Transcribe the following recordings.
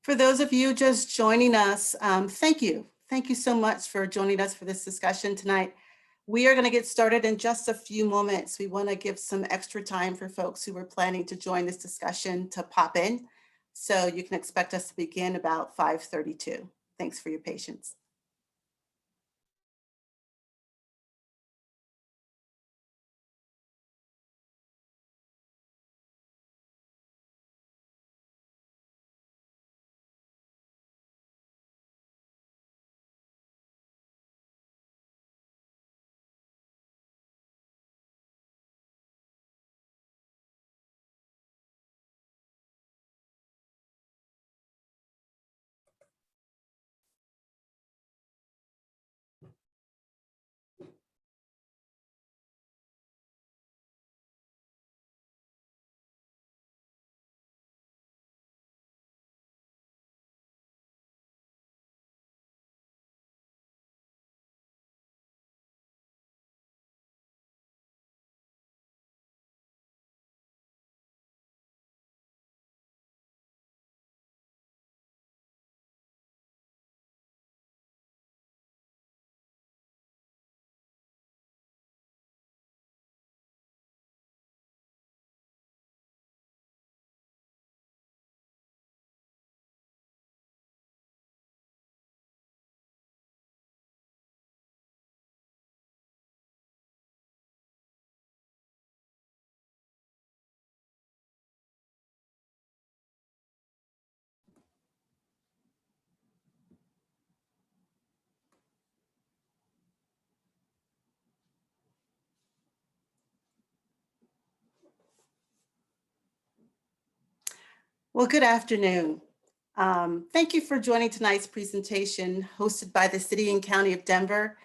For those of you just joining us, thank you. Thank you so much for joining us for this discussion tonight. We are going to get started in just a few moments. We want to give some extra time for folks who were planning to join this discussion to pop in. So you can expect us to begin about 5:32. Thanks for your patience. Well, good afternoon. Thank you for joining tonight's presentation hosted by the City and County of Denver.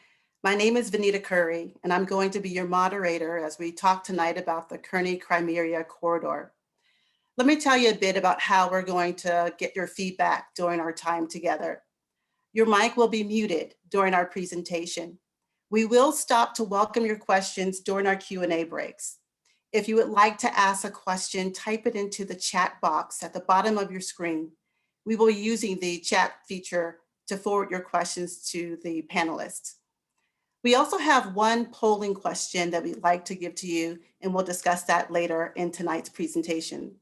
My name is Vanita Curry, and I'm going to be your moderator as we talk tonight about the Kearney Krameria corridor. Let me tell you a bit about how we're going to get your feedback during our time together. Your mic will be muted during our presentation. We will stop to welcome your questions during our Q&A breaks. If you would like to ask a question, type it into the chat box at the bottom of your screen. We will be using the chat feature to forward your questions to the panelists. We also have one polling question that we'd like to give to you, and we'll discuss that later in tonight's presentation.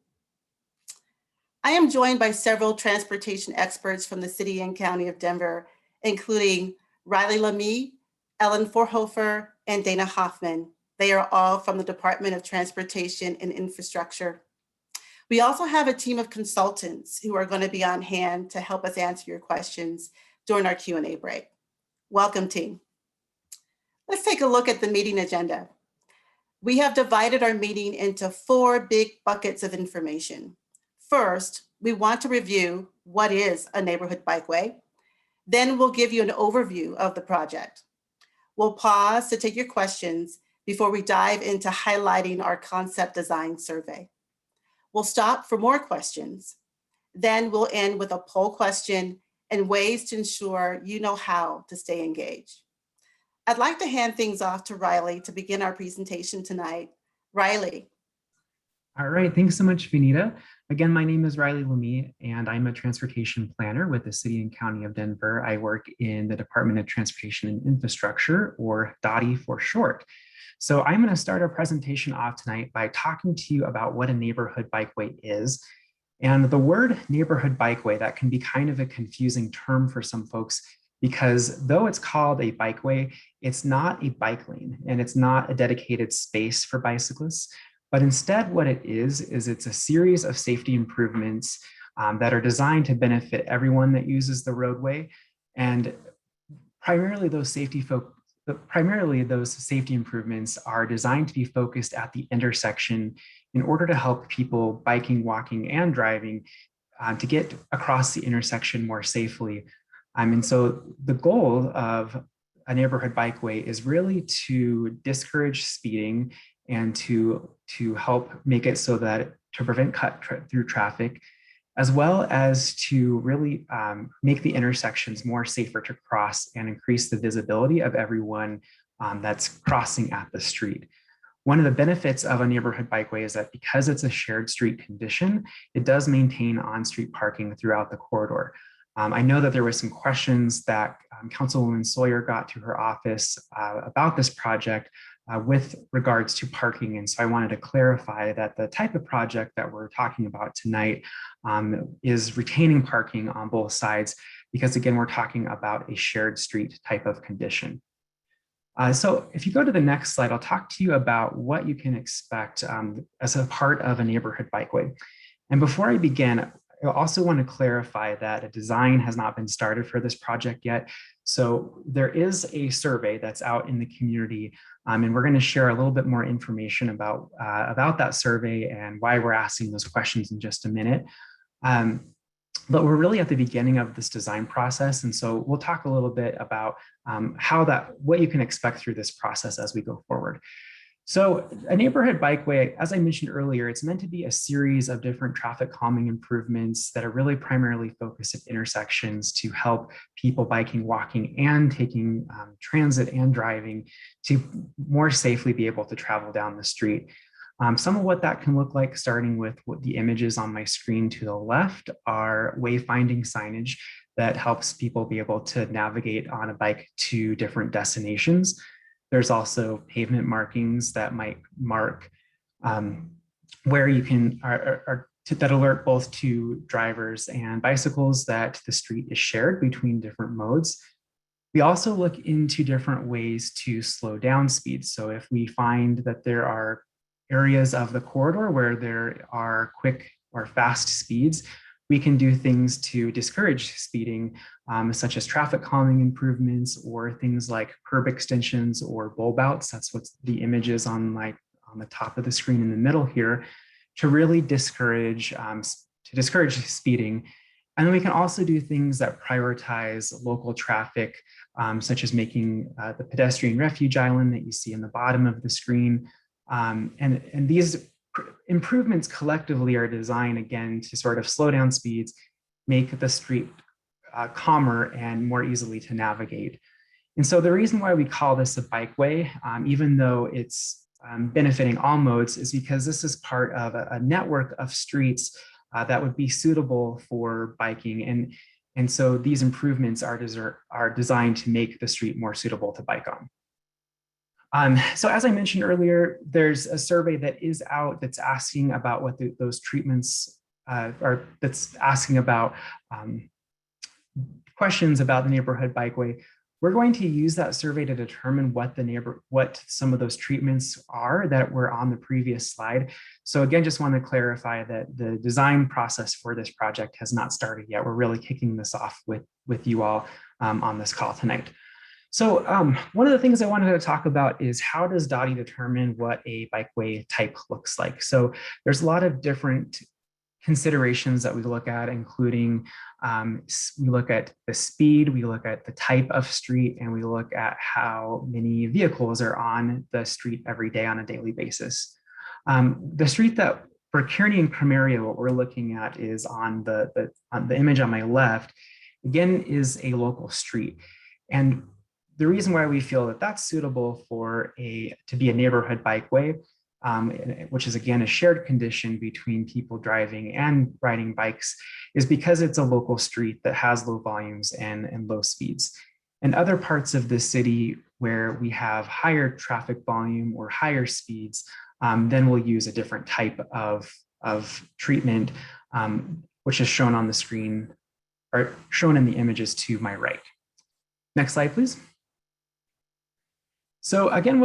I am joined by several transportation experts from the City and County of Denver, including Riley Lamy, Ellen Forhofer, and Dana Hoffman. They are all from the Department of Transportation and Infrastructure. We also have a team of consultants who are going to be on hand to help us answer your questions during our Q&A break. Welcome, team. Let's take a look at the meeting agenda. We have divided our meeting into 4 big buckets of information. First, we want to review what is a neighborhood bikeway. Then we'll give you an overview of the project. We'll pause to take your questions before we dive into highlighting our concept design survey. We'll stop for more questions. Then we'll end with a poll question and ways to ensure you know how to stay engaged. I'd like to hand things off to Riley to begin our presentation tonight. Riley. All right, thanks so much, Vanita. Again, my name is Riley Lamy, and I'm a transportation planner with the City and County of Denver. I work in the Department of Transportation and Infrastructure, or DOTI for short. So I'm going to start our presentation off tonight by talking to you about what a neighborhood bikeway is. And the word neighborhood bikeway, that can be kind of a confusing term for some folks, because though it's called a bikeway, it's not a bike lane and it's not a dedicated space for bicyclists. But instead, what it is it's a series of safety improvements that are designed to benefit everyone that uses the roadway. And primarily those safety improvements are designed to be focused at the intersection in order to help people biking, walking, and driving to get across the intersection more safely. And so the goal of a neighborhood bikeway is really to discourage speeding and to help make it so that to prevent cut-through traffic, as well as to really make the intersections more safer to cross and increase the visibility of everyone that's crossing at the street. One of the benefits of a neighborhood bikeway is that because it's a shared street condition, it does maintain on-street parking throughout the corridor. I know that there were some questions that Councilwoman Sawyer got to her office about this project with regards to parking. And so I wanted to clarify that the type of project that we're talking about tonight is retaining parking on both sides, because again, we're talking about a shared street type of condition. So if you go to the next slide, I'll talk to you about what you can expect as a part of a neighborhood bikeway. And before I begin, I also want to clarify that a design has not been started for this project yet. So there is a survey that's out in the community, and we're going to share a little bit more information about that survey and why we're asking those questions in just a minute. But we're really at the beginning of this design process. And so we'll talk a little bit about what you can expect through this process as we go forward. So a neighborhood bikeway, as I mentioned earlier, it's meant to be a series of different traffic calming improvements that are really primarily focused at intersections to help people biking, walking, and taking transit and driving to more safely be able to travel down the street. Some of what that can look like, starting with what the images on my screen to the left, are wayfinding signage that helps people be able to navigate on a bike to different destinations. There's also pavement markings that might mark where you can, that alert both to drivers and bicycles that the street is shared between different modes. We also look into different ways to slow down speeds. So if we find that there are areas of the corridor where there are quick or fast speeds, we can do things to discourage speeding, such as traffic calming improvements or things like curb extensions or bulb outs. That's what the image is on the top of the screen in the middle here, to really discourage speeding. And then we can also do things that prioritize local traffic, such as making the pedestrian refuge island that you see in the bottom of the screen. And these improvements collectively are designed, again, to sort of slow down speeds, make the street calmer and more easily to navigate. And so the reason why we call this a bikeway, even though it's benefiting all modes, is because this is part of a network of streets that would be suitable for biking. And so these improvements are designed to make the street more suitable to bike on. So as I mentioned earlier, there's a survey that is out that's asking about what those treatments are, that's asking about questions about the neighborhood bikeway. We're going to use that survey to determine what some of those treatments are that were on the previous slide. So again, just want to clarify that the design process for this project has not started yet. We're really kicking this off with you all on this call tonight. So one of the things I wanted to talk about is, how does DOTI determine what a bikeway type looks like? So there's a lot of different considerations that we look at, including we look at the speed, we look at the type of street, and we look at how many vehicles are on the street every day on a daily basis. The street that for Kearney and Krameria, what we're looking at is on the image on my left, again, is a local street. And the reason why we feel that that's suitable to be a neighborhood bikeway, which is again a shared condition between people driving and riding bikes, is because it's a local street that has low volumes and low speeds. And other parts of the city where we have higher traffic volume or higher speeds, then we'll use a different type of treatment, which is shown on the screen, or shown in the images to my right. Next slide, please. So again,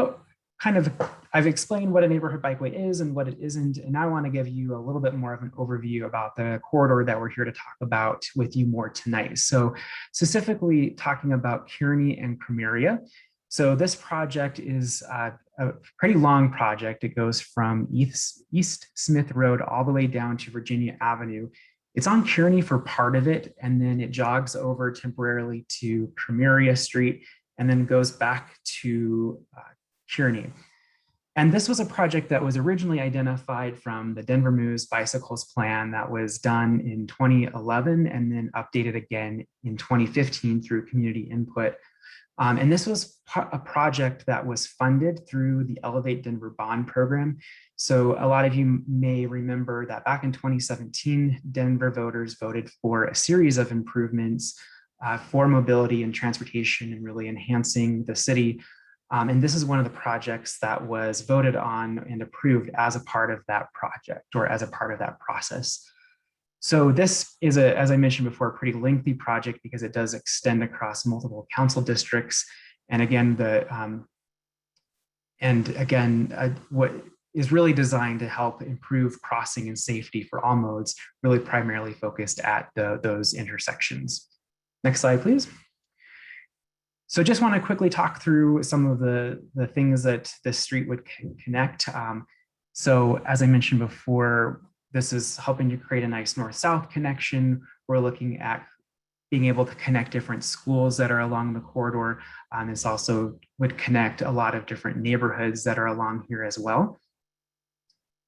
I've explained what a neighborhood bikeway is and what it isn't, and I want to give you a little bit more of an overview about the corridor that we're here to talk about with you more tonight. So specifically talking about Kearney and Krameria. So this project is a pretty long project. It goes from East Smith Road all the way down to Virginia Avenue. It's on Kearney for part of it, and then it jogs over temporarily to Krameria Street, and then goes back to Kearney. And this was a project that was originally identified from the Denver Moves Bicycles Plan that was done in 2011 and then updated again in 2015 through community input. And this was a project that was funded through the Elevate Denver Bond Program. So a lot of you may remember that back in 2017, Denver voters voted for a series of improvements for mobility and transportation and really enhancing the city. And this is one of the projects that was voted on and approved as a part of that project or as a part of that process. So this is, as I mentioned before, a pretty lengthy project because it does extend across multiple council districts. And again, what is really designed to help improve crossing and safety for all modes, really primarily focused at those intersections. Next slide, please. So just want to quickly talk through some of the things that this street would connect. So as I mentioned before, this is helping to create a nice north-south connection. We're looking at being able to connect different schools that are along the corridor. This also would connect a lot of different neighborhoods that are along here as well.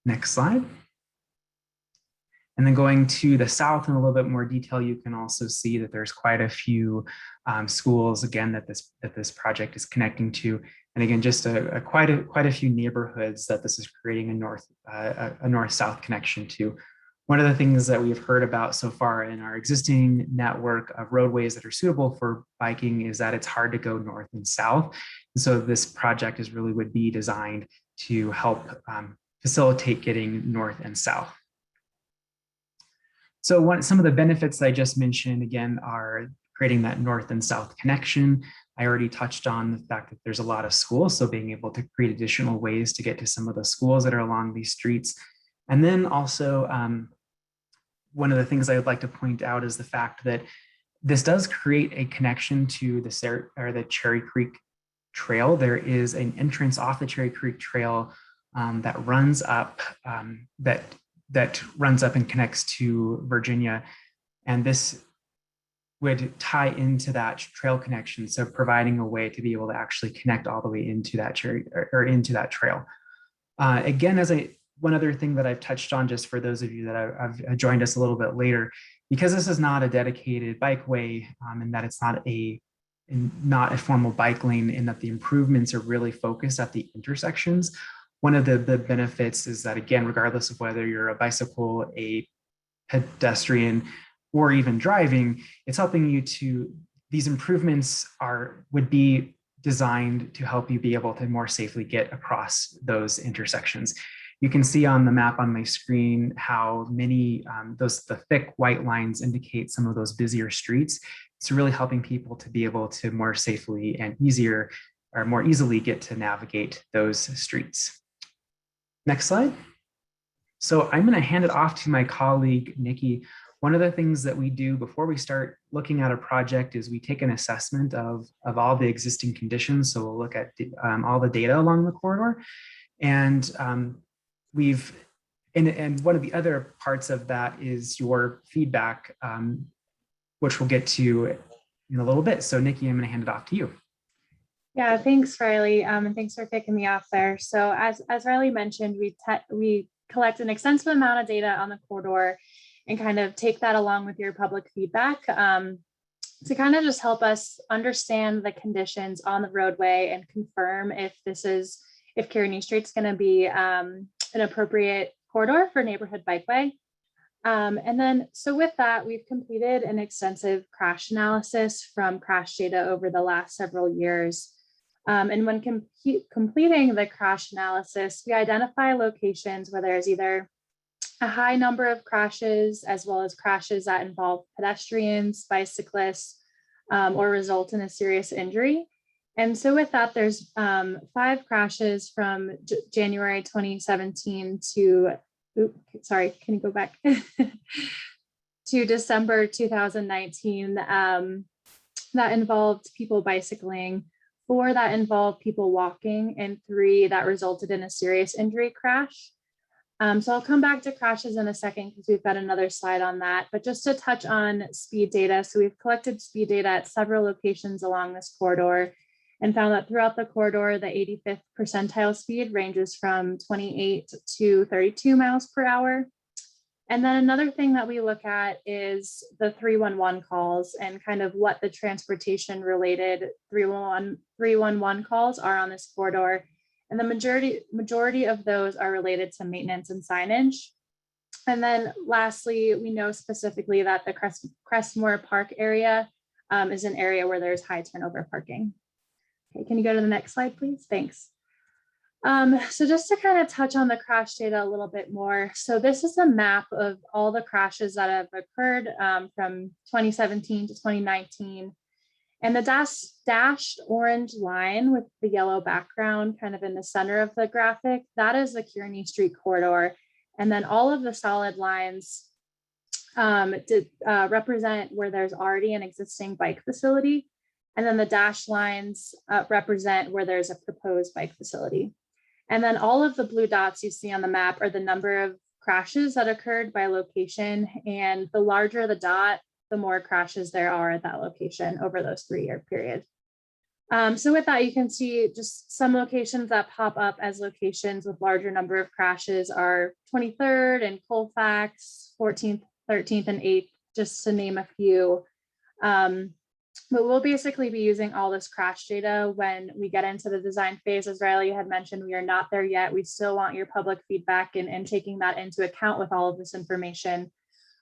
Next slide. And then going to the south in a little bit more detail, you can also see that there's quite a few schools, again, that this project is connecting to. And again, just quite a few neighborhoods that this is creating a north-south connection to. One of the things that we've heard about so far in our existing network of roadways that are suitable for biking is that it's hard to go north and south. And so this project would be designed to help facilitate getting north and south. So some of the benefits that I just mentioned, again, are creating that north and south connection. I already touched on the fact that there's a lot of schools, so being able to create additional ways to get to some of the schools that are along these streets. And then also, one of the things I would like to point out is the fact that this does create a connection to the Cherry Creek Trail. There is an entrance off the Cherry Creek Trail that runs up that runs up and connects to Virginia. And this would tie into that trail connection. So providing a way to be able to actually connect all the way into that into that trail. Again, one other thing that I've touched on, just for those of you that have joined us a little bit later, because this is not a dedicated bikeway and that it's not a formal bike lane, and that the improvements are really focused at the intersections. One of the benefits is that, again, regardless of whether you're a bicycle, a pedestrian, or even driving, it's helping you these improvements would be designed to help you be able to more safely get across those intersections. You can see on the map on my screen how many, the thick white lines indicate some of those busier streets. It's really helping people to be able to more safely and more easily get to navigate those streets. Next slide. So I'm going to hand it off to my colleague, Nikki. One of the things that we do before we start looking at a project is we take an assessment of all the existing conditions. So we'll look at all the data along the corridor. And and one of the other parts of that is your feedback, which we'll get to in a little bit. So Nikki, I'm going to hand it off to you. Yeah, thanks, Riley, and thanks for kicking me off there. So as Riley mentioned, we collect an extensive amount of data on the corridor and kind of take that along with your public feedback to kind of just help us understand the conditions on the roadway and confirm if Kearney Street's going to be an appropriate corridor for neighborhood bikeway. And then, so with that, we've completed an extensive crash analysis from crash data over the last several years. And when completing the crash analysis, we identify locations where there's either a high number of crashes, as well as crashes that involve pedestrians, bicyclists, or result in a serious injury. And so with that, there's 5 crashes from January 2017 to, sorry, can you go back? to December 2019 that involved people bicycling, 4 that involved people walking, and 3 that resulted in a serious injury crash. So I'll come back to crashes in a second because we've got another slide on that, but just to touch on speed data. So we've collected speed data at several locations along this corridor and found that throughout the corridor, the 85th percentile speed ranges from 28 to 32 miles per hour. And then another thing that we look at is the 311 calls and kind of what the transportation related 311 calls are on this corridor. And the majority of those are related to maintenance and signage. And then lastly, we know specifically that the Crestmore Park area is an area where there's high turnover parking. Okay, can you go to the next slide, please? Thanks. So just to kind of touch on the crash data a little bit more. So this is a map of all the crashes that have occurred from 2017 to 2019. And the dashed orange line with the yellow background kind of in the center of the graphic, that is the Kearney Street corridor. And then all of the solid lines represent where there's already an existing bike facility. And then the dashed lines represent where there's a proposed bike facility. And then all of the blue dots you see on the map are the number of crashes that occurred by location. And the larger the dot, the more crashes there are at that location over those 3-year period. So with that, you can see just some locations that pop up as locations with larger number of crashes are 23rd and Colfax, 14th, 13th, and 8th, just to name a few. But we'll basically be using all this crash data when we get into the design phase. As Riley had mentioned, we are not there yet. We still want your public feedback and taking that into account with all of this information.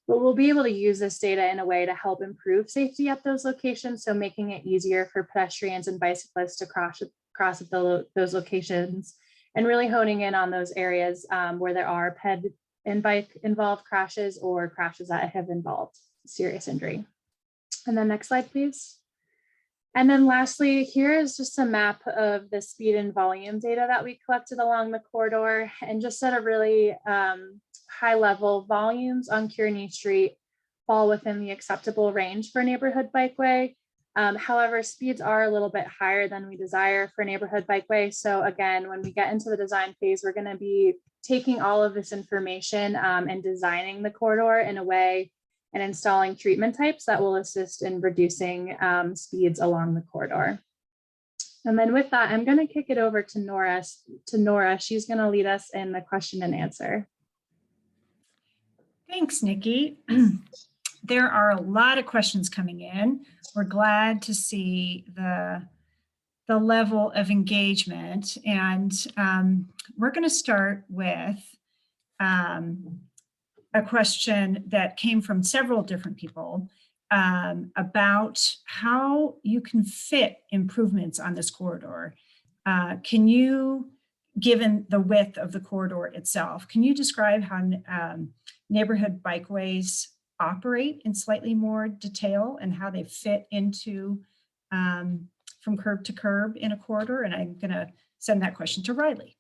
But we'll be able to use this data in a way to help improve safety at those locations. So making it easier for pedestrians and bicyclists to cross at those locations, and really honing in on those areas where there are ped and bike involved crashes or crashes that have involved serious injury. And then next slide, please. And then lastly, here is just a map of the speed and volume data that we collected along the corridor. And just at a really high level, volumes on Kearney Street fall within the acceptable range for neighborhood bikeway. However, speeds are a little bit higher than we desire for neighborhood bikeway. So again, when we get into the design phase, we're going to be taking all of this information and designing the corridor in a way and installing treatment types that will assist in reducing speeds along the corridor. And then with that, I'm going to kick it over to Nora. She's going to lead us in the question and answer. Thanks, Nikki. There are a lot of questions coming in. We're glad to see the level of engagement. And we're going to start with a question that came from several different people about how you can fit improvements on this corridor. Can you, given the width of the corridor itself, can you describe how neighborhood bikeways operate in slightly more detail and how they fit into from curb to curb in a corridor? And I'm going to send that question to Riley.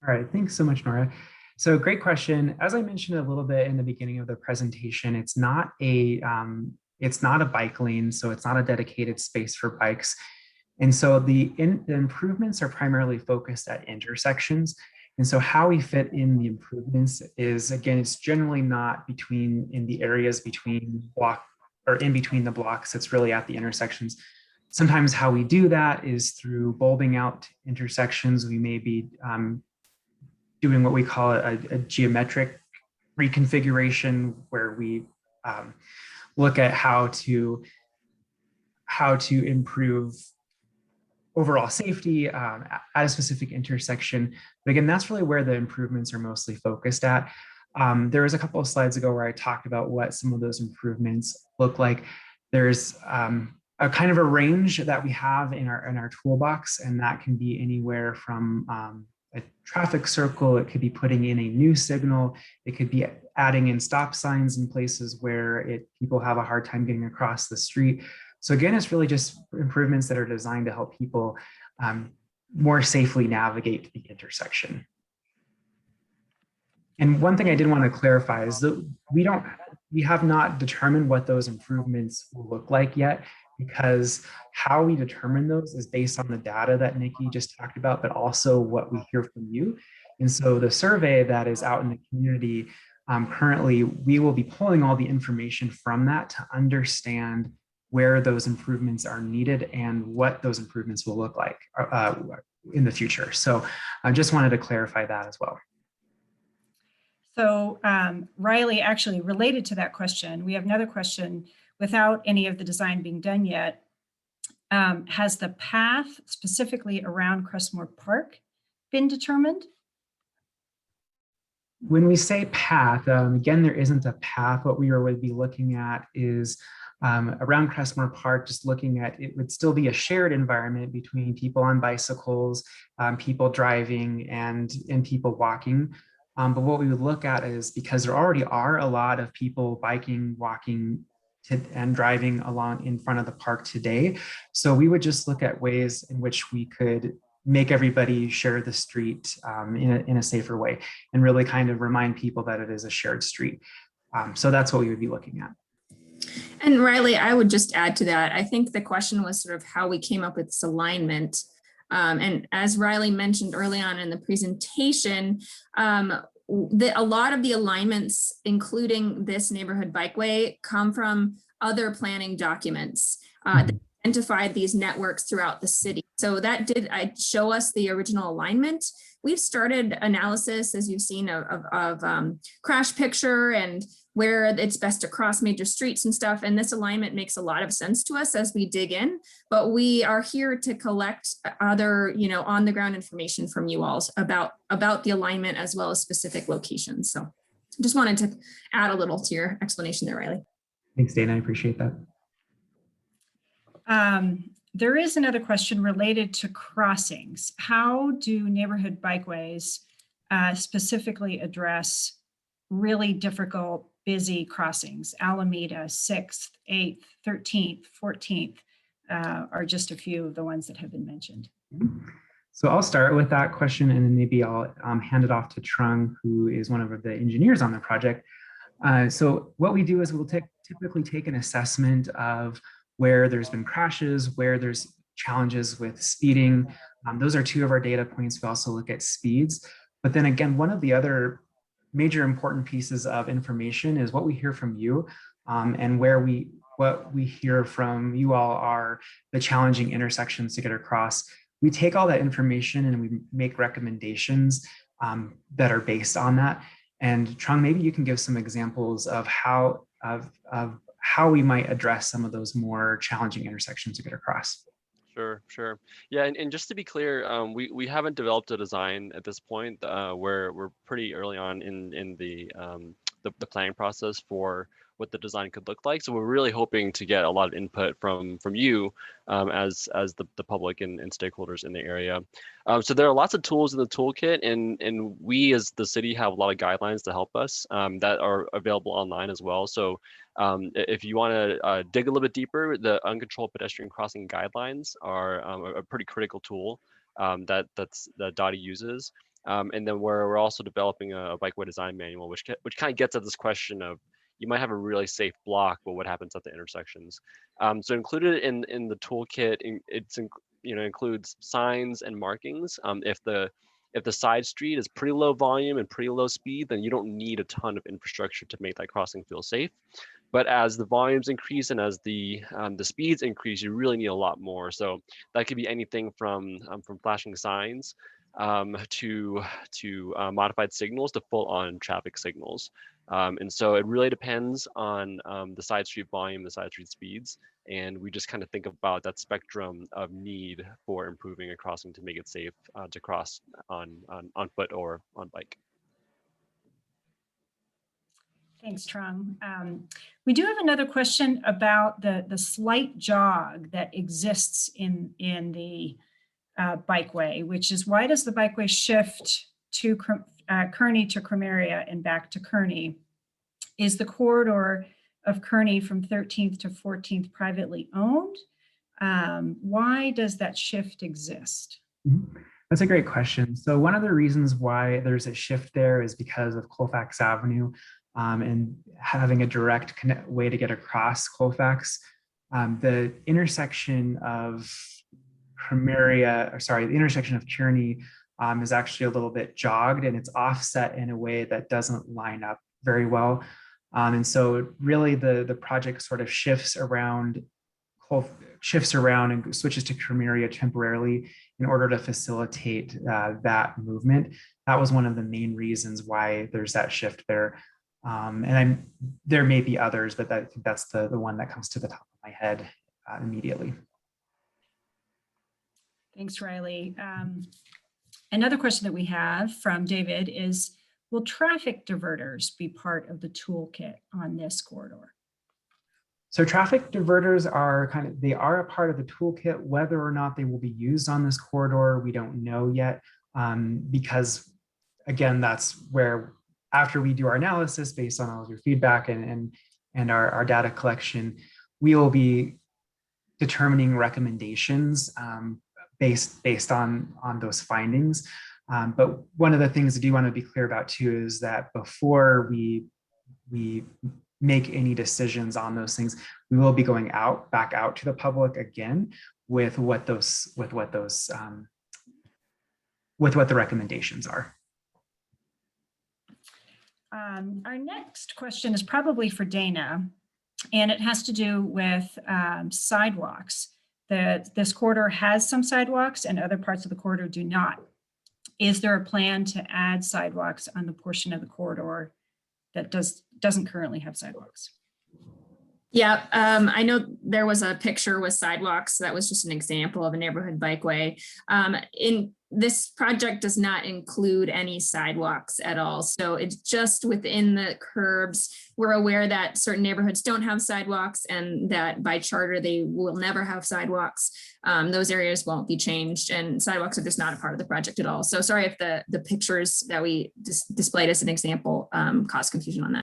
All right, thanks so much, Nora. So great question. As I mentioned a little bit in the beginning of the presentation, it's not a bike lane, so it's not a dedicated space for bikes. And so the improvements are primarily focused at intersections. And so how we fit in the improvements is, again, it's generally not in the areas between in between the blocks. It's really at the intersections. Sometimes how we do that is through bulbing out intersections. We may be doing what we call a geometric reconfiguration, where we look at how to improve overall safety at a specific intersection. But again, that's really where the improvements are mostly focused at. There was a couple of slides ago where I talked about what some of those improvements look like. There's a kind of a range that we have in our toolbox, and that can be anywhere from a traffic circle, it could be putting in a new signal, it could be adding in stop signs in places where people have a hard time getting across the street. So again, it's really just improvements that are designed to help people more safely navigate the intersection. And one thing I did want to clarify is that we have not determined what those improvements will look like yet, because how we determine those is based on the data that Nikki just talked about, but also what we hear from you. And so the survey that is out in the community currently, we will be pulling all the information from that to understand where those improvements are needed and what those improvements will look like in the future. So I just wanted to clarify that as well. So Riley, actually related to that question, we have another question without any of the design being done yet. Has the path specifically around Crestmore Park been determined? When we say path, again, there isn't a path. What we would be looking at is around Crestmore Park, just looking at, it would still be a shared environment between people on bicycles, people driving, and people walking. But what we would look at is, because there already are a lot of people biking, walking, and driving along in front of the park today. So we would just look at ways in which we could make everybody share the street in a safer way, and really kind of remind people that it is a shared street. So that's what we would be looking at. And Riley, I would just add to that. I think the question was sort of how we came up with this alignment. And as Riley mentioned early on in the presentation, a lot of the alignments, including this neighborhood bikeway, come from other planning documents that identified these networks throughout the city. So that did show us the original alignment. We've started analysis, as you've seen, of crash picture and where it's best to cross major streets and stuff. And this alignment makes a lot of sense to us as we dig in, but we are here to collect other, on the ground information from you all about the alignment as well as specific locations. So just wanted to add a little to your explanation there, Riley. Thanks, Dana, I appreciate that. There is another question related to crossings. How do neighborhood bikeways specifically address really difficult, busy crossings? Alameda, 6th, 8th, 13th, 14th are just a few of the ones that have been mentioned. So I'll start with that question, and then maybe I'll hand it off to Trung, who is one of the engineers on the project. So what we do is we'll typically take an assessment of where there's been crashes, where there's challenges with speeding. Those are two of our data points. We also look at speeds. But then again, one of the other major important pieces of information is what we hear from you, and what we hear from you all are the challenging intersections to get across. We take all that information and we make recommendations that are based on that. And Trung, maybe you can give some examples of how we might address some of those more challenging intersections to get across. Sure. Yeah, and just to be clear, we haven't developed a design at this point. Where we're pretty early on in the planning process for what the design could look like. So we're really hoping to get a lot of input from you as the public and stakeholders in the area. So there are lots of tools in the toolkit, and we as the city have a lot of guidelines to help us that are available online as well. So if you want to dig a little bit deeper, the uncontrolled pedestrian crossing guidelines are a pretty critical tool that DOTI uses. And then we're also developing a bikeway design manual, which kind of gets at this question of, you might have a really safe block, but what happens at the intersections? So included in the toolkit, includes signs and markings. If the side street is pretty low volume and pretty low speed, then you don't need a ton of infrastructure to make that crossing feel safe. But as the volumes increase and as the speeds increase, you really need a lot more. So that could be anything from flashing signs to modified signals to full-on traffic signals. And so it really depends on the side street volume, the side street speeds, and we just kind of think about that spectrum of need for improving a crossing to make it safe to cross on foot or on bike. Thanks, Trung. We do have another question about the slight jog that exists in the bikeway, which is, why does the bikeway shift to Kearney to Krameria and back to Kearney? Is the corridor of Kearney from 13th to 14th privately owned? Why does that shift exist? That's a great question. So one of the reasons why there's a shift there is because of Colfax Avenue and having a direct way to get across Colfax. The intersection of the intersection of Kearney is actually a little bit jogged, and it's offset in a way that doesn't line up very well. And so really the project sort of shifts around shifts around and switches to Krameria temporarily in order to facilitate that movement. That was one of the main reasons why there's that shift there. There may be others, but I think that's the one that comes to the top of my head immediately. Thanks, Riley. Another question that we have from David is, will traffic diverters be part of the toolkit on this corridor? So traffic diverters are they are a part of the toolkit. Whether or not they will be used on this corridor, we don't know yet, because again, that's where, after we do our analysis based on all of your feedback and our data collection, we will be determining recommendations based on those findings. But one of the things I do want to be clear about too is that before we make any decisions on those things, we will be going back out to the public again with what the recommendations are. Our next question is probably for Dana, and it has to do with sidewalks. This corridor has some sidewalks and other parts of the corridor do not. Is there a plan to add sidewalks on the portion of the corridor that doesn't currently have sidewalks? Yeah, I know there was a picture with sidewalks. That was just an example of a neighborhood bikeway. In this project does not include any sidewalks at all. So it's just within the curbs. We're aware that certain neighborhoods don't have sidewalks and that by charter, they will never have sidewalks. Those areas won't be changed, and sidewalks are just not a part of the project at all. So sorry if the pictures that we displayed as an example caused confusion on that.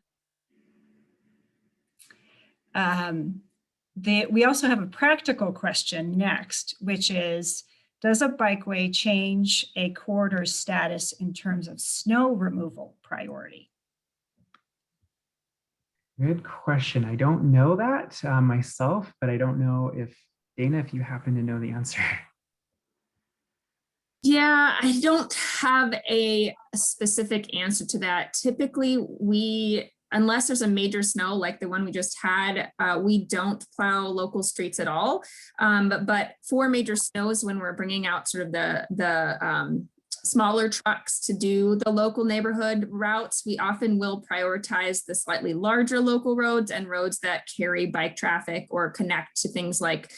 We also have a practical question next, which is, does a bikeway change a corridor's status in terms of snow removal priority? Good question. I don't know that myself, but I don't know if, Dana, if you happen to know the answer. Yeah, I don't have a specific answer to that. Typically, unless there's a major snow like the one we just had, we don't plow local streets at all. But for major snows, when we're bringing out sort of the smaller trucks to do the local neighborhood routes, we often will prioritize the slightly larger local roads and roads that carry bike traffic or connect to things like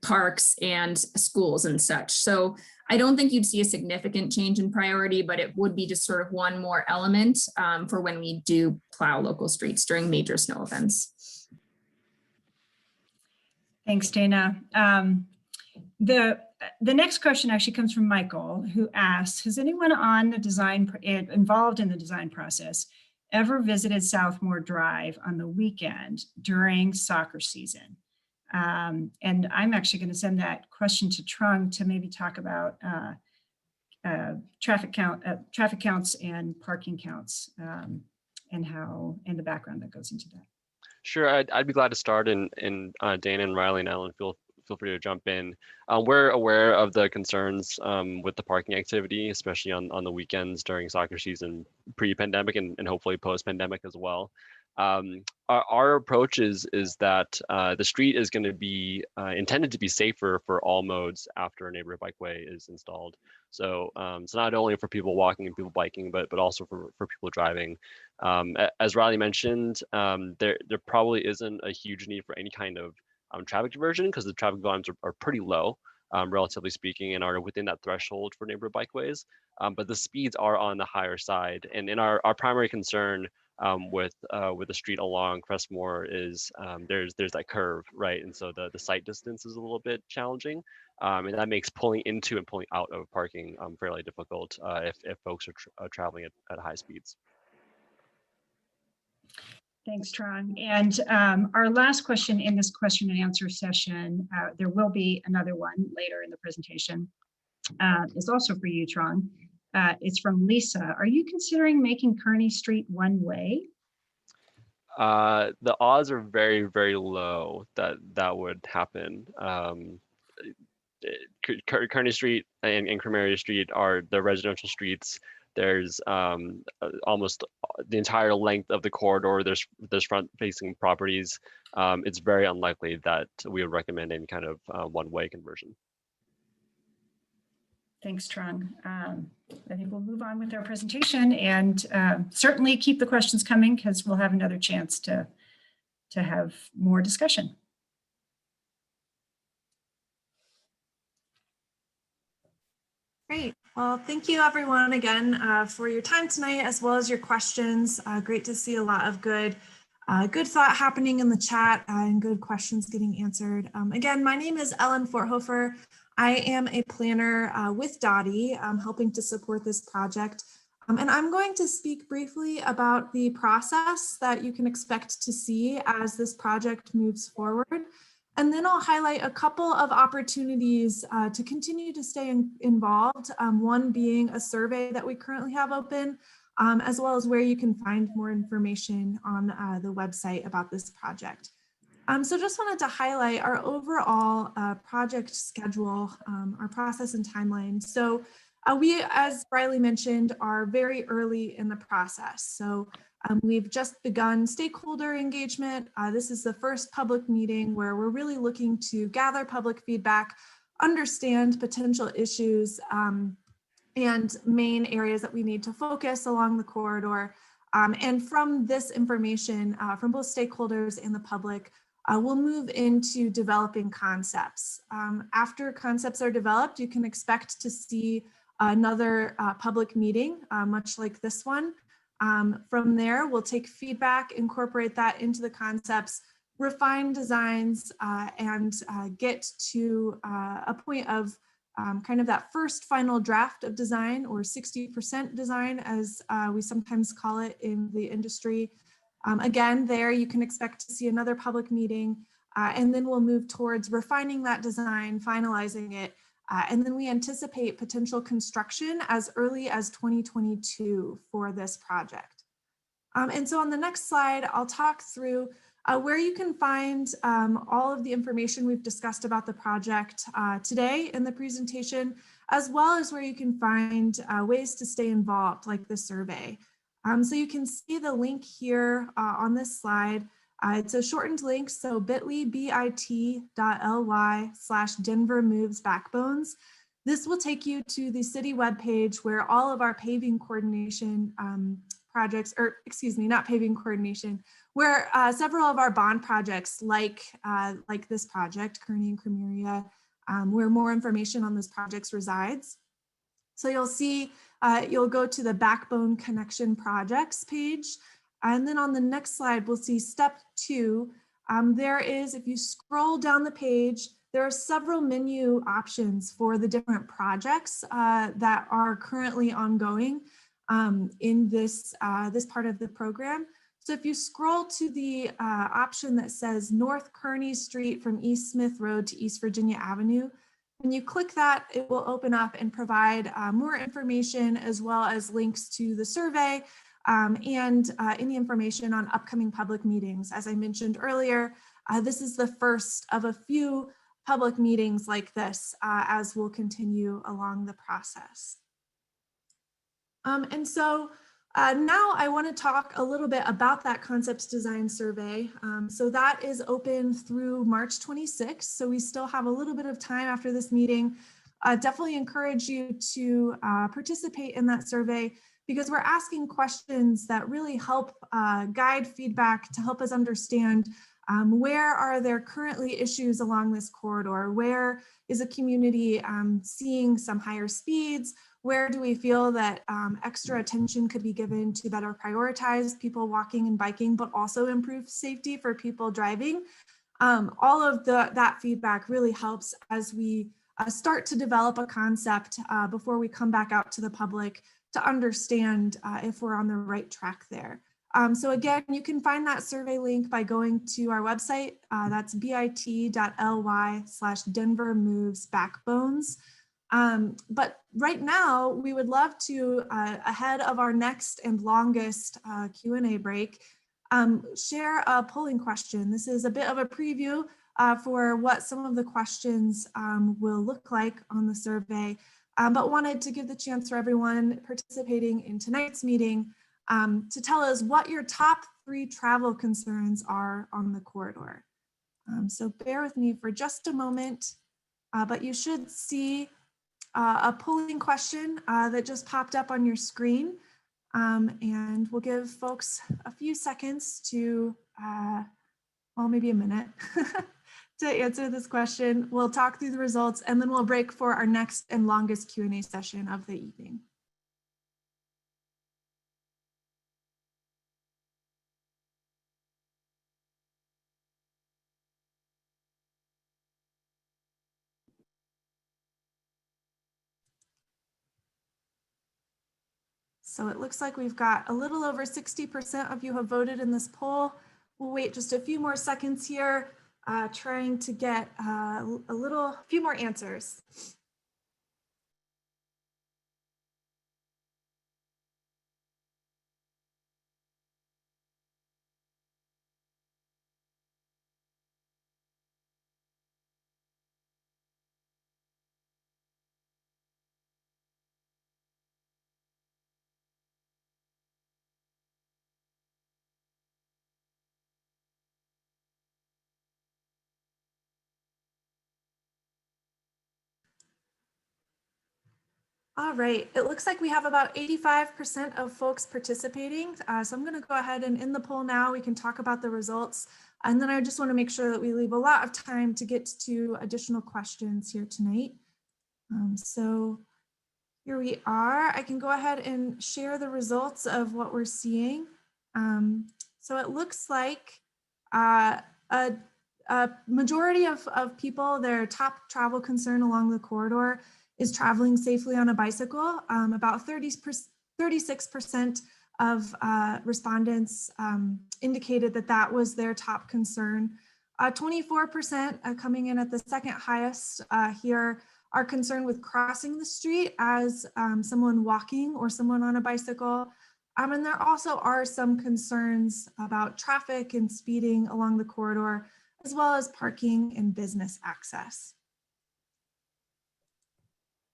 parks and schools and such. So I don't think you'd see a significant change in priority, but it would be just sort of one more element for when we do plow local streets during major snow events. Thanks, Dana. The next question actually comes from Michael, who asks, has anyone on the involved in the design process ever visited Southmore Drive on the weekend during soccer season? And I'm actually going to send that question to Trung to maybe talk about traffic counts and parking counts and the background that goes into that. Sure, I'd be glad to start, and Dana and Riley and Ellen, feel free to jump in. We're aware of the concerns with the parking activity, especially on the weekends during soccer season, pre-pandemic and hopefully post-pandemic as well. Our approach is that the street is going to be intended to be safer for all modes after a neighborhood bikeway is installed. So not only for people walking and people biking, but also for people driving. As Riley mentioned, there probably isn't a huge need for any kind of traffic diversion because the traffic volumes are pretty low, relatively speaking, and are within that threshold for neighborhood bikeways. But the speeds are on the higher side, and in our primary concern with the street along Crestmore is there's that curve, right? And so the sight distance is a little bit challenging, and that makes pulling into and pulling out of parking fairly difficult if folks are traveling at high speeds. Thanks, Trung. And our last question in this question and answer session, there will be another one later in the presentation, is also for you, Trung. It's from Lisa. Are you considering making Kearney Street one way? The odds are very, very low that would happen. Kearney Street and Krameria Street are the residential streets there's almost the entire length of the corridor, there's front-facing properties, it's very unlikely that we would recommend any kind of one-way conversion. Thanks, Trung. I think we'll move on with our presentation, and certainly keep the questions coming because we'll have another chance to have more discussion. Great. Well, thank you everyone again for your time tonight, as well as your questions. Great to see a lot of good thought happening in the chat and good questions getting answered. Again, my name is Ellen Forthofer. I am a planner with DOTI, helping to support this project. And I'm going to speak briefly about the process that you can expect to see as this project moves forward. And then I'll highlight a couple of opportunities to continue to stay involved, one being a survey that we currently have open, as well as where you can find more information on the website about this project. So just wanted to highlight our overall project schedule, our process and timeline. So we, as Riley mentioned, are very early in the process. So we've just begun stakeholder engagement. This is the first public meeting where we're really looking to gather public feedback, understand potential issues, and main areas that we need to focus along the corridor. And from this information, from both stakeholders and the public, we'll move into developing concepts. After concepts are developed, you can expect to see another public meeting, much like this one. From there, we'll take feedback, incorporate that into the concepts, refine designs, and get to a point of kind of that first final draft of design, or 60% design, as we sometimes call it in the industry. Again, there you can expect to see another public meeting, and then we'll move towards refining that design, finalizing it, and then we anticipate potential construction as early as 2022 for this project. And so on the next slide, I'll talk through where you can find all of the information we've discussed about the project today in the presentation, as well as where you can find ways to stay involved, like the survey. So you can see the link here on this slide. It's a shortened link, so bit.ly/Denver moves backbones. This will take you to the city webpage where all of our paving coordination projects, or excuse me, not paving coordination, where several of our bond projects like this project, Kearney and Krameria, where more information on those projects resides. So you'll see, you'll go to the Backbone Connection Projects page. And then on the next slide, we'll see step 2. There is, if you scroll down the page, there are several menu options for the different projects that are currently ongoing in this part of the program. So if you scroll to the option that says North Kearney Street from East Smith Road to East Virginia Avenue, when you click that, it will open up and provide more information, as well as links to the survey and any information on upcoming public meetings. As I mentioned earlier, this is the first of a few public meetings like this as we'll continue along the process. And so now I want to talk a little bit about that concepts design survey. So that is open through March 26th. So we still have a little bit of time after this meeting. Definitely encourage you to participate in that survey, because we're asking questions that really help guide feedback to help us understand where are there currently issues along this corridor? Where is a community seeing some higher speeds? Where do we feel that extra attention could be given to better prioritize people walking and biking, but also improve safety for people driving? All of that feedback really helps as we start to develop a concept before we come back out to the public to understand if we're on the right track there. So again, you can find that survey link by going to our website. That's bit.ly/Denver moves backbones. But right now, we would love to, ahead of our next and longest Q&A break, share a polling question. This is a bit of a preview for what some of the questions will look like on the survey. but wanted to give the chance for everyone participating in tonight's meeting to tell us what your top 3 travel concerns are on the corridor. So bear with me for just a moment, but you should see a polling question that just popped up on your screen. And we'll give folks a few seconds to, well, maybe a minute to answer this question. We'll talk through the results and then we'll break for our next and longest Q&A session of the evening. So it looks like we've got a little over 60% of you have voted in this poll. We'll wait just a few more seconds here, trying to get a few more answers. All right, it looks like we have about 85% of folks participating. So I'm going to go ahead and in the poll now, we can talk about the results. And then I just want to make sure that we leave a lot of time to get to additional questions here tonight. So here we are. I can go ahead and share the results of what we're seeing. So it looks like a majority of people, their top travel concern along the corridor is traveling safely on a bicycle. About 36% of respondents indicated that that was their top concern. 24% coming in at the second highest here are concerned with crossing the street as someone walking or someone on a bicycle. And there also are some concerns about traffic and speeding along the corridor, as well as parking and business access.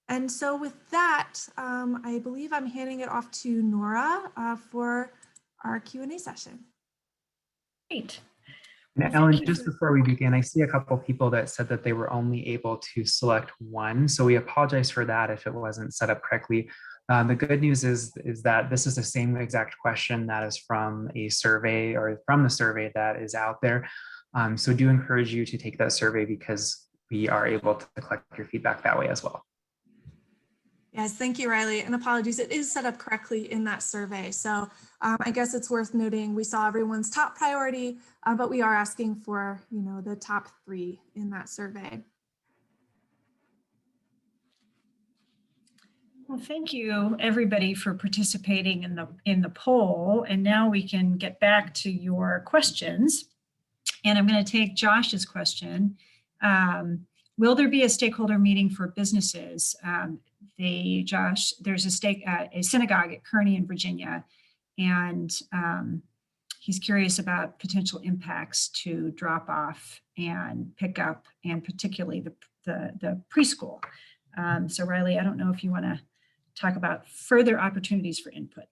And so with that, I believe I'm handing it off to Nora for our Q&A session. Great. And Ellen, just before we begin, I see a couple people that said that they were only able to select one. So we apologize for that if it wasn't set up correctly. The good news is that this is the same exact question that is from a survey or from the survey that is out there. So do encourage you to take that survey because we are able to collect your feedback that way as well. Yes, thank you, Riley. And apologies, it is set up correctly in that survey. So I guess it's worth noting we saw everyone's top priority, but we are asking for, the top 3 in that survey. Well, thank you, everybody, for participating in the poll. And now we can get back to your questions. And I'm going to take Josh's question. Will there be a stakeholder meeting for businesses? Josh, there's a synagogue at Kearney in Virginia, and he's curious about potential impacts to drop off and pick up, and particularly the preschool. So Riley, I don't know if you want to talk about further opportunities for input.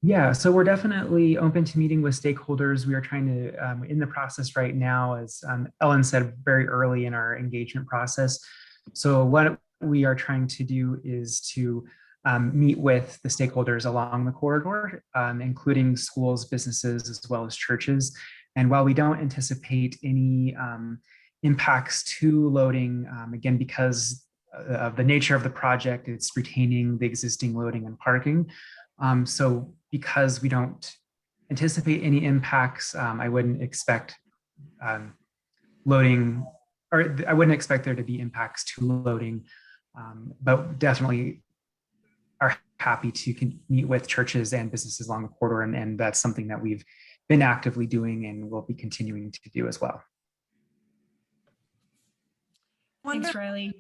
Yeah, so we're definitely open to meeting with stakeholders. We are trying to, in the process right now, as Ellen said, very early in our engagement process. So what we are trying to do is to meet with the stakeholders along the corridor, including schools, businesses, as well as churches. And while we don't anticipate any impacts to loading, again, because of the nature of the project, it's retaining the existing loading and parking. So because we don't anticipate any impacts, I wouldn't expect loading, or I wouldn't expect there to be impacts to loading, but definitely are happy to meet with churches and businesses along the corridor, and that's something that we've been actively doing and will be continuing to do as well. Thanks, Riley.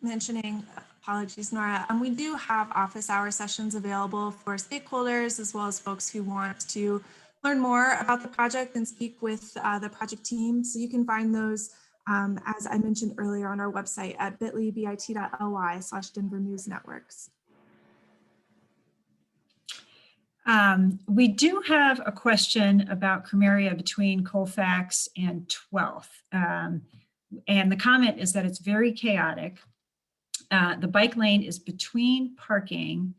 Mentioning, apologies, Nora, and we do have office hour sessions available for stakeholders as well as folks who want to learn more about the project and speak with the project team. So you can find those as I mentioned earlier, on our website at bit.ly/Denver News Networks. We do have a question about Krameria between Colfax and 12th. And the comment is that it's very chaotic. The bike lane is between parking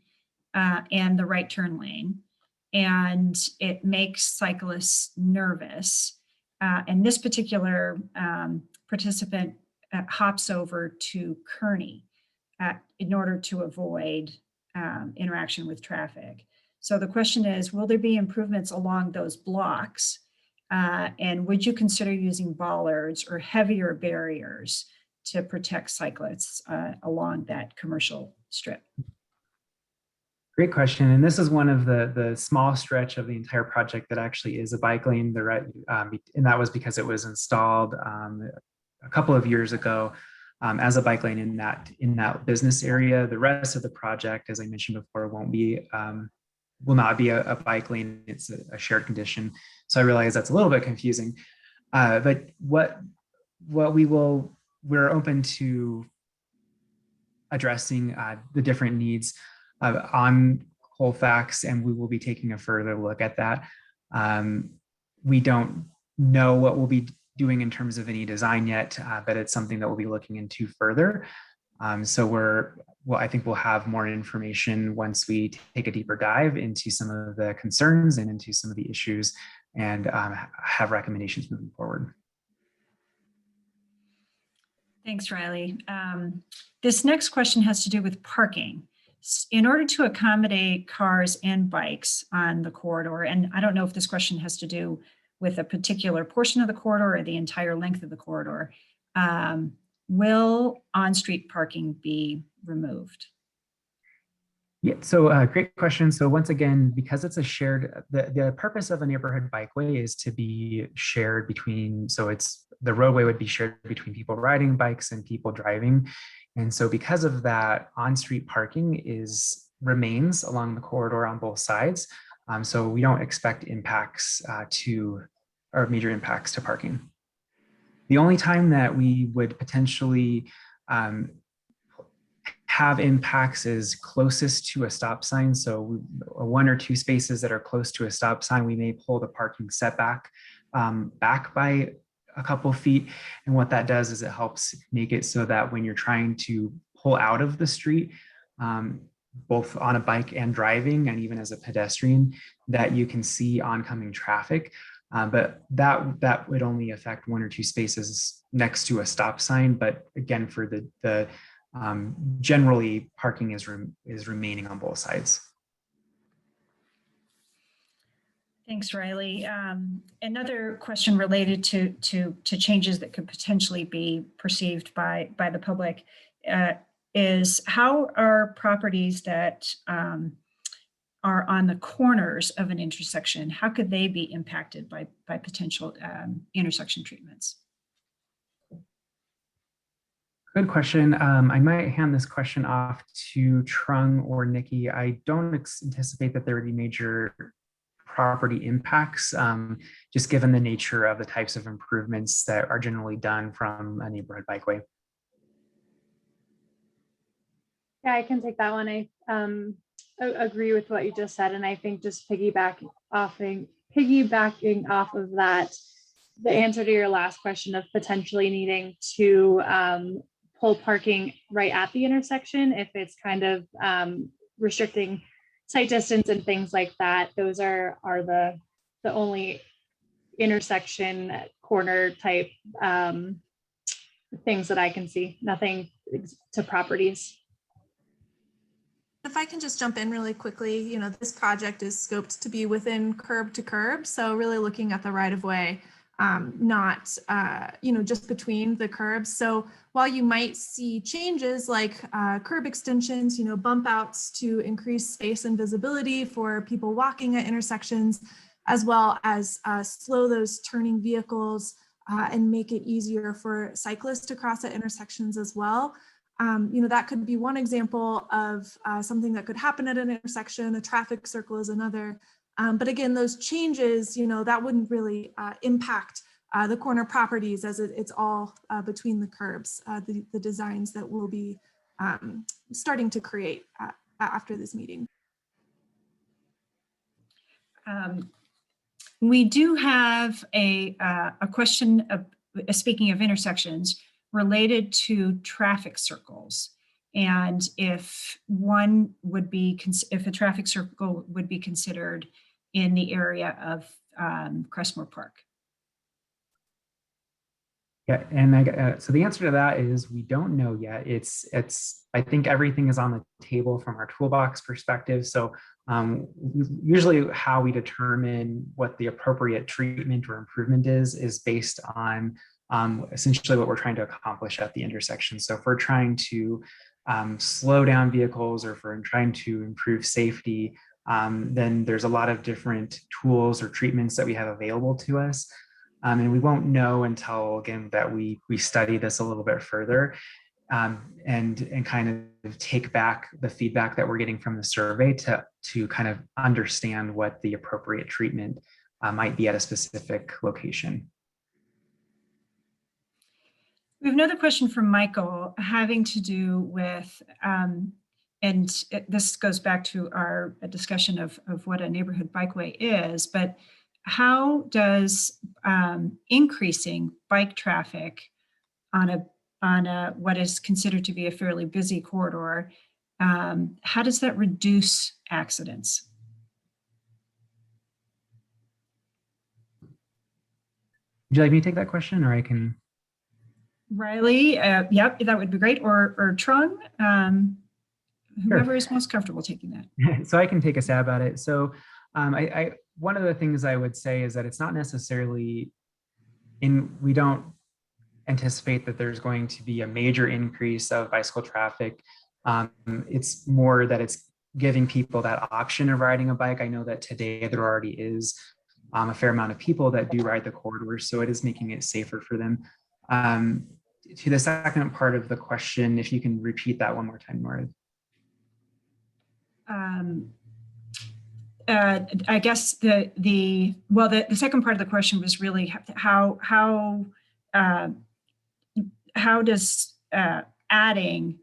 and the right turn lane, and it makes cyclists nervous. And this particular participant hops over to Kearney in order to avoid interaction with traffic. So the question is, will there be improvements along those blocks? And would you consider using bollards or heavier barriers to protect cyclists along that commercial strip? Great question. And this is one of the small stretch of the entire project that actually is a bike lane. And that was because it was installed a couple of years ago as a bike lane in that business area. The rest of the project, as I mentioned before, will not be a bike lane. It's a shared condition. So I realize that's a little bit confusing. But we're open to addressing the different needs on Colfax, and we will be taking a further look at that. We don't know what we'll be doing in terms of any design yet, but it's something that we'll be looking into further. I think we'll have more information once we take a deeper dive into some of the concerns and into some of the issues, and have recommendations moving forward. Thanks, Riley. This next question has to do with parking. In order to accommodate cars and bikes on the corridor, and I don't know if this question has to do with a particular portion of the corridor or the entire length of the corridor, will on-street parking be removed? Yeah, so great question. So once again, because it's a shared, the purpose of a neighborhood bikeway is to be shared between, the roadway would be shared between people riding bikes and people driving. And so because of that, on-street parking remains along the corridor on both sides. So we don't expect major impacts to parking. The only time that we would potentially have impacts is closest to a stop sign. So 1 or 2 spaces that are close to a stop sign, we may pull the parking setback back by a couple feet. And what that does is it helps make it so that when you're trying to pull out of the street, both on a bike and driving, and even as a pedestrian, that you can see oncoming traffic. But that would only affect 1 or 2 spaces next to a stop sign. But again, for the generally parking is remaining on both sides. Thanks, Riley. Another question related to changes that could potentially be perceived by the public is, how are properties that are on the corners of an intersection, how could they be impacted by potential intersection treatments? Good question. I might hand this question off to Trung or Nikki. I don't anticipate that there would be major property impacts, just given the nature of the types of improvements that are generally done from a neighborhood bikeway. Yeah, I can take that one. I agree with what you just said, and I think just piggybacking off of that, the answer to your last question of potentially needing to pull parking right at the intersection, if it's kind of restricting sight distance and things like that, those are the only intersection corner type things that I can see. Nothing to properties. If I can just jump in really quickly, this project is scoped to be within curb to curb. So really looking at the right of way, not, just between the curbs. So while you might see changes like curb extensions, bump outs to increase space and visibility for people walking at intersections, as well as slow those turning vehicles and make it easier for cyclists to cross at intersections as well. That could be one example of something that could happen at an intersection. A traffic circle is another. But again, those changes, that wouldn't really impact the corner properties, as it's all between the curbs, the designs that we'll be starting to create after this meeting. We do have a question of, speaking of intersections, related to traffic circles. And if one would be, if a traffic circle would be considered in the area of Crestmore Park. Yeah, and so the answer to that is we don't know yet. I think everything is on the table from our toolbox perspective. So usually how we determine what the appropriate treatment or improvement is based on essentially what we're trying to accomplish at the intersection. So if we're trying to slow down vehicles, or if we're trying to improve safety, then there's a lot of different tools or treatments that we have available to us. And we won't know until, again, that we study this a little bit further and kind of take back the feedback that we're getting from the survey to kind of understand what the appropriate treatment might be at a specific location. We have another question from Michael having to do with, this goes back to our discussion of what a neighborhood bikeway is, but how does increasing bike traffic on a what is considered to be a fairly busy corridor, how does that reduce accidents? Would you like me to take that question, or I can? Riley, yep, that would be great. Or Trung, whoever Sure. is most comfortable taking that. So I can take a stab at it. So one of the things I would say is that it's not necessarily we don't anticipate that there's going to be a major increase of bicycle traffic. It's more that it's giving people that option of riding a bike. I know that today there already is a fair amount of people that do ride the corridors, so it is making it safer for them. To the second part of the question, if you can repeat that one more time, Nora. I guess the second part of the question was really how does adding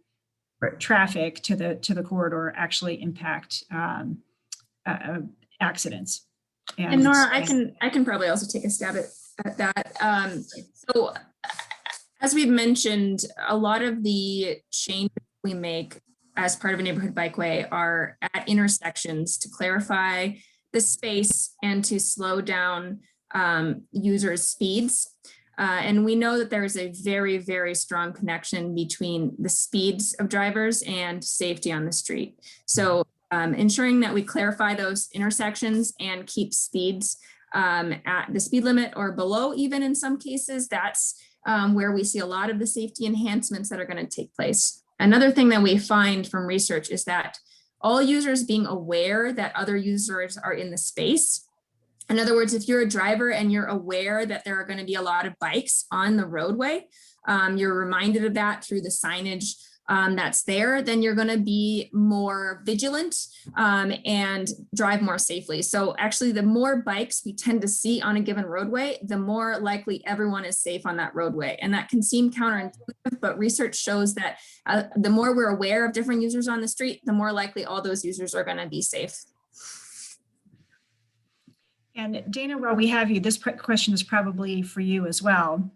traffic to the corridor actually impact accidents? And Nora, I can probably also take a stab at that. So as we've mentioned, a lot of the changes we make as part of a neighborhood bikeway are at intersections to clarify the space and to slow down users' speeds. And we know that there is a very, very strong connection between the speeds of drivers and safety on the street. So ensuring that we clarify those intersections and keep speeds at the speed limit or below, even in some cases, that's where we see a lot of the safety enhancements that are going to take place. Another thing that we find from research is that all users being aware that other users are in the space. In other words, if you're a driver and you're aware that there are going to be a lot of bikes on the roadway, you're reminded of that through the signage that's there, then you're going to be more vigilant and drive more safely. So actually, the more bikes we tend to see on a given roadway, the more likely everyone is safe on that roadway. And that can seem counterintuitive, but research shows that the more we're aware of different users on the street, the more likely all those users are going to be safe. And Dana, while we have you, this question is probably for you as well.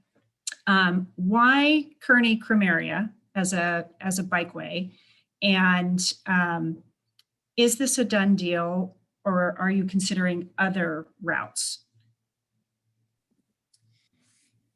Why Kearney Krameria as a bikeway, and is this a done deal, or are you considering other routes?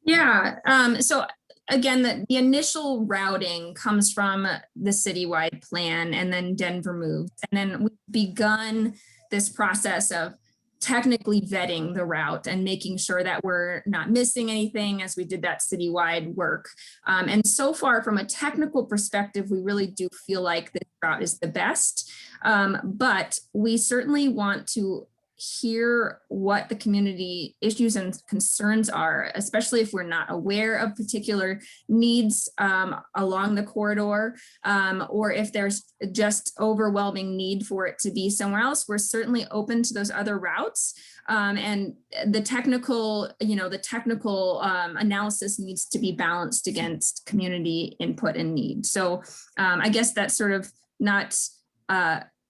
Yeah, so again, the initial routing comes from the citywide plan, and then Denver moved, and then we've begun this process of technically vetting the route and making sure that we're not missing anything as we did that citywide work. And so far, from a technical perspective, we really do feel like this route is the best. But we certainly want to hear what the community issues and concerns are, especially if we're not aware of particular needs along the corridor, or if there's just overwhelming need for it to be somewhere else. We're certainly open to those other routes. And the technical, analysis needs to be balanced against community input and need. So I guess that's sort of not,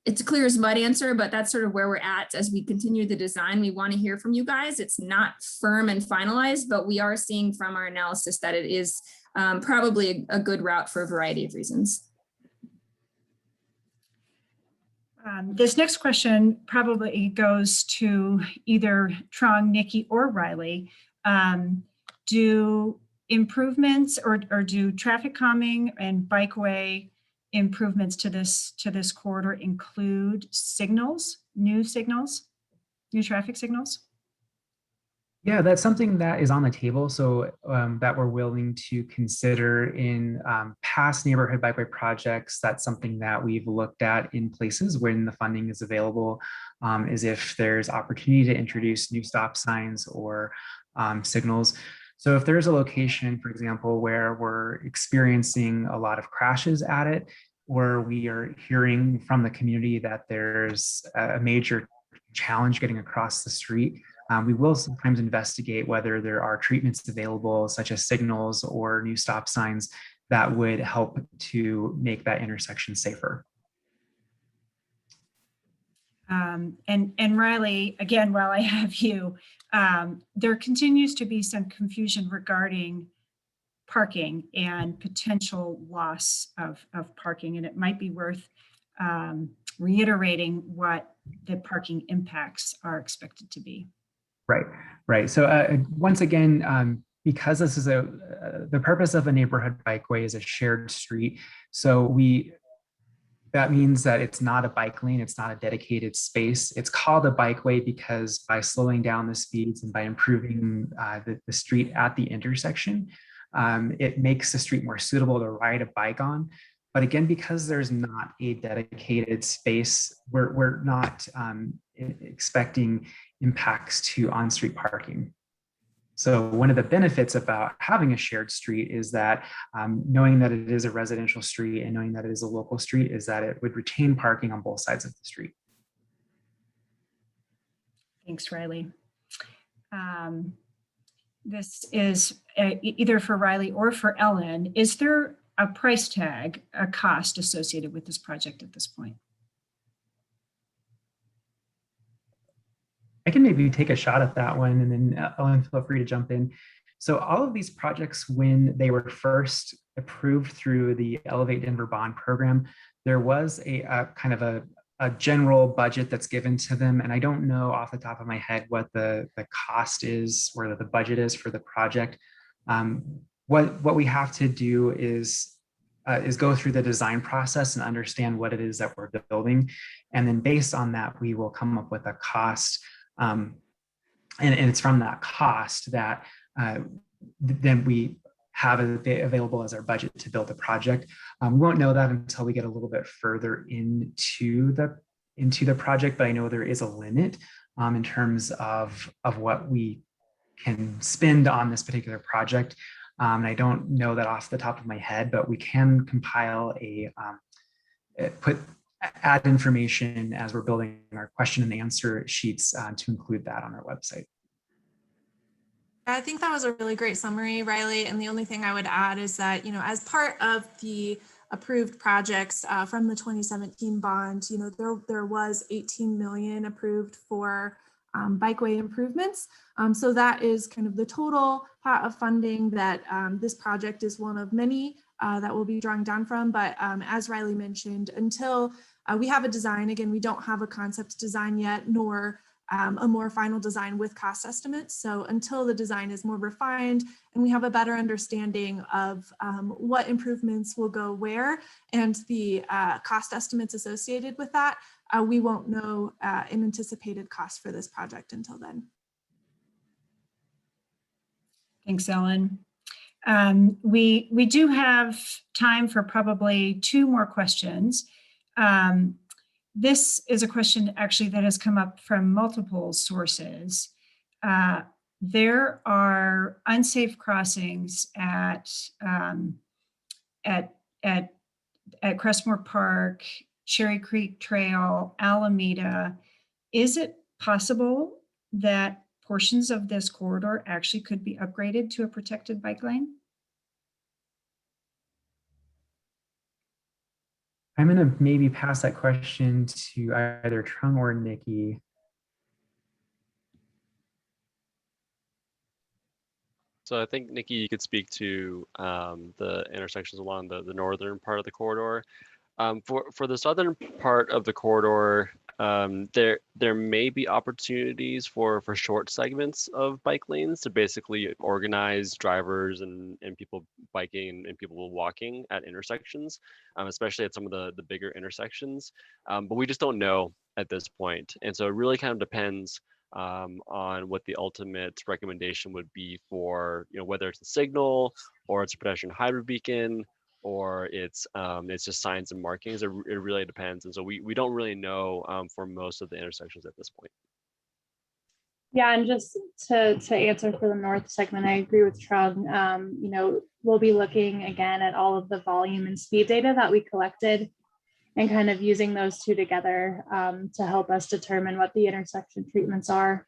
it's a clear as mud answer, but that's sort of where we're at as we continue the design. We want to hear from you guys. It's not firm and finalized, but we are seeing from our analysis that it is probably a good route for a variety of reasons. This next question probably goes to either Trong, Nikki, or Riley. Do improvements or do traffic calming and bikeway improvements to this corridor include signals, new traffic signals? Yeah, that's something that is on the table. So that we're willing to consider in past neighborhood bikeway projects. That's something that we've looked at in places when the funding is available, is if there's opportunity to introduce new stop signs or signals. So if there's a location, for example, where we're experiencing a lot of crashes at it, or we are hearing from the community that there's a major challenge getting across the street, we will sometimes investigate whether there are treatments available, such as signals or new stop signs, that would help to make that intersection safer. And Riley, again, while I have you, there continues to be some confusion regarding parking and potential loss of parking, and it might be worth reiterating what the parking impacts are expected to be. Right. So once again, because this is the purpose of a neighborhood bikeway is a shared street. So that means that it's not a bike lane, it's not a dedicated space. It's called a bikeway because by slowing down the speeds and by improving the street at the intersection, it makes the street more suitable to ride a bike on. But again, because there's not a dedicated space, we're not expecting impacts to on-street parking. So one of the benefits about having a shared street is that knowing that it is a residential street and knowing that it is a local street is that it would retain parking on both sides of the street. Thanks, Riley. This is either for Riley or for Ellen. Is there a price tag, a cost associated with this project at this point? I can maybe take a shot at that one, and then Ellen, feel free to jump in. So all of these projects, when they were first approved through the Elevate Denver Bond Program, there was a kind of a general budget that's given to them. And I don't know off the top of my head what the cost is or the budget is for the project. What we have to do is go through the design process and understand what it is that we're building. And then based on that, we will come up with a cost. And it's from that cost that then we have available as our budget to build the project. We won't know that until we get a little bit further into the project, but I know there is a limit in terms of what we can spend on this particular project. And I don't know that off the top of my head, but we can compile add information as we're building our question and answer sheets to include that on our website. I think that was a really great summary, Riley. And the only thing I would add is that, as part of the approved projects from the 2017 bond, there was 18 million approved for bikeway improvements. So that is kind of the total pot of funding that this project is one of many that will be drawing down from. But as Riley mentioned, until we have a design, again, we don't have a concept design yet, nor a more final design with cost estimates. So until the design is more refined and we have a better understanding of what improvements will go where and the cost estimates associated with that, we won't know an anticipated cost for this project until then. Thanks, Ellen. We do have time for probably two more questions. this is a question actually that has come up from multiple sources. There are unsafe crossings at Crestmore Park, Cherry Creek Trail, Alameda. Is it possible that portions of this corridor actually could be upgraded to a protected bike lane? I'm going to maybe pass that question to either Trung or Nikki. So I think, Nikki, you could speak to the intersections along the northern part of the corridor. For the southern part of the corridor, there may be opportunities for short segments of bike lanes to basically organize drivers and people biking and people walking at intersections, especially at some of the bigger intersections. But we just don't know at this point. And so it really kind of depends on what the ultimate recommendation would be for, whether it's a signal or it's a pedestrian hybrid beacon, or it's just signs and markings. It really depends. And so we don't really know for most of the intersections at this point. Yeah, and just to answer for the north segment, I agree with Trung. We'll be looking again at all of the volume and speed data that we collected and kind of using those two together to help us determine what the intersection treatments are.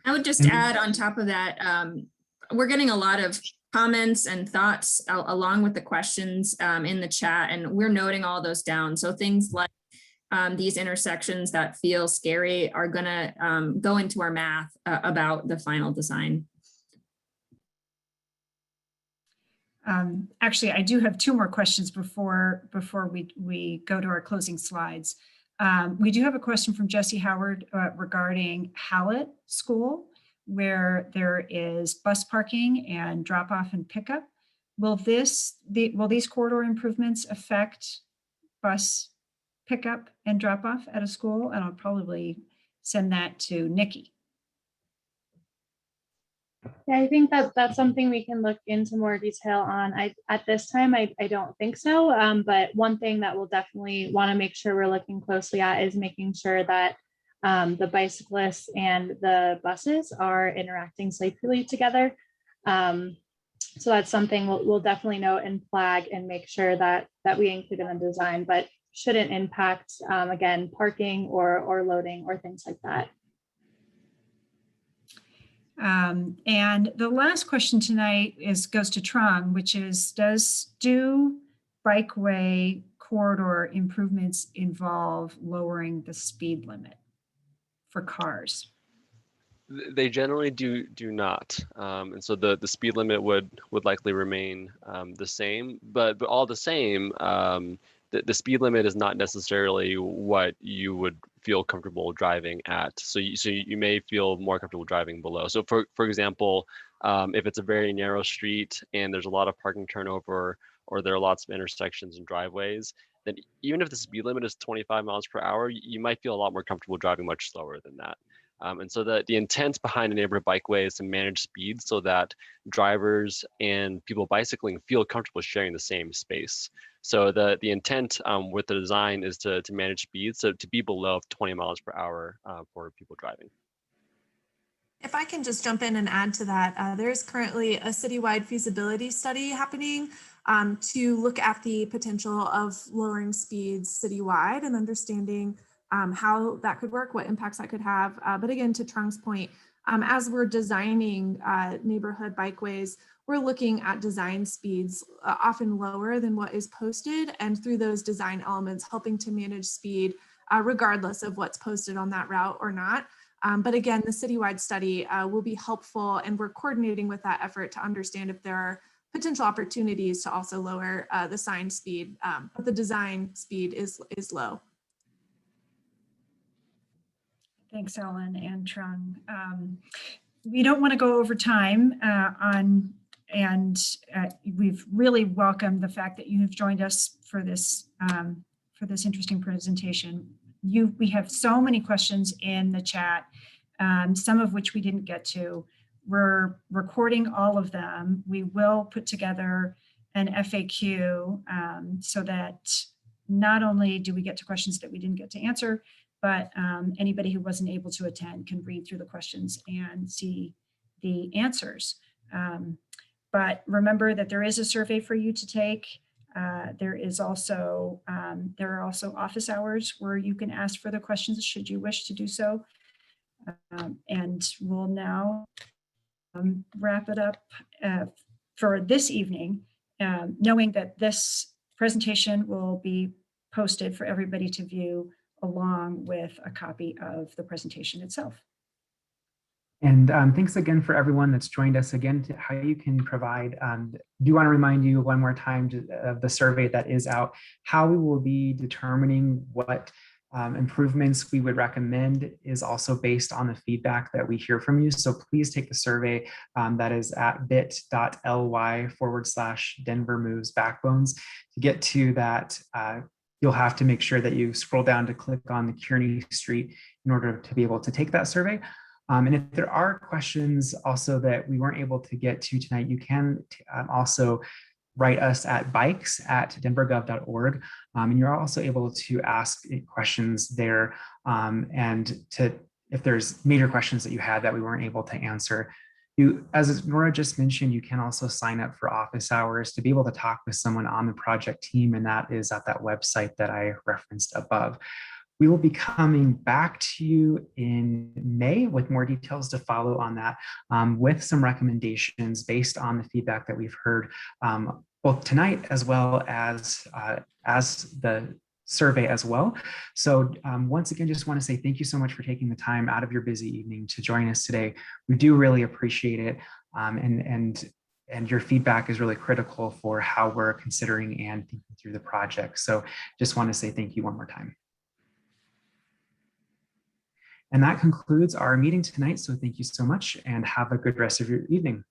I would just add on top of that, we're getting a lot of comments and thoughts along with the questions in the chat, and we're noting all those down. So things like these intersections that feel scary are gonna go into our math about the final design. Actually, I do have two more questions before we go to our closing slides. We do have a question from Jesse Howard regarding Hallett School, where there is bus parking and drop off and pickup. Will these corridor improvements affect bus pickup and drop off at a school? And I'll probably send that to Nikki. Yeah, I think that's something we can look into more detail on. At this time, I don't think so. But one thing that we'll definitely want to make sure we're looking closely at is making sure that the bicyclists and the buses are interacting safely together. So that's something we'll definitely note and flag and make sure that we include in the design, but shouldn't impact, again, parking or loading or things like that. And the last question tonight goes to Trung, which is, do bikeway corridor improvements involve lowering the speed limit for cars? They generally do not, and so the speed limit would likely remain the same. But all the same, the speed limit is not necessarily what you would feel comfortable driving at. So you may feel more comfortable driving below. So for example, if it's a very narrow street and there's a lot of parking turnover, or there are lots of intersections and driveways, then even if the speed limit is 25 miles per hour, you might feel a lot more comfortable driving much slower than that. And so the intent behind a neighborhood bikeway is to manage speed so that drivers and people bicycling feel comfortable sharing the same space. So the intent with the design is to manage speed, so to be below 20 miles per hour for people driving. If I can just jump in and add to that, there is currently a citywide feasibility study happening to look at the potential of lowering speeds citywide and understanding how that could work, what impacts that could have. But again, to Trung's point, as we're designing neighborhood bikeways, we're looking at design speeds often lower than what is posted, and through those design elements, helping to manage speed regardless of what's posted on that route or not. But again, the citywide study will be helpful, and we're coordinating with that effort to understand if there are potential opportunities to also lower the sign speed, but the design speed is low. Thanks, Ellen and Trung. We don't want to go over time we've really welcomed the fact that you have joined us for this interesting presentation. We have so many questions in the chat, some of which we didn't get to. We're recording all of them. We will put together an FAQ so that not only do we get to questions that we didn't get to answer, but anybody who wasn't able to attend can read through the questions and see the answers. But remember that there is a survey for you to take. There are also office hours where you can ask further questions should you wish to do so. And we'll now wrap it up for this evening, knowing that this presentation will be posted for everybody to view along with a copy of the presentation itself. And thanks again for everyone that's joined us again to how you can provide. Do want to remind you one more time of the survey that is out, how we will be determining what improvements we would recommend is also based on the feedback that we hear from you. So please take the survey that is at bit.ly/Denver Moves Backbones. To get to that, you'll have to make sure that you scroll down to click on the Kearney Street in order to be able to take that survey. And if there are questions also that we weren't able to get to tonight, you can also write us at bikes@denvergov.org. And you're also able to ask questions there, if there's major questions that you had that we weren't able to answer. As Nora just mentioned, you can also sign up for office hours to be able to talk with someone on the project team, and that is at that website that I referenced above. We will be coming back to you in May with more details to follow on that, with some recommendations based on the feedback that we've heard both tonight as well as the survey as well. So once again, just want to say thank you so much for taking the time out of your busy evening to join us today. We do really appreciate it, and your feedback is really critical for how we're considering and thinking through the project. So just want to say thank you one more time. And that concludes our meeting tonight. So thank you so much and have a good rest of your evening.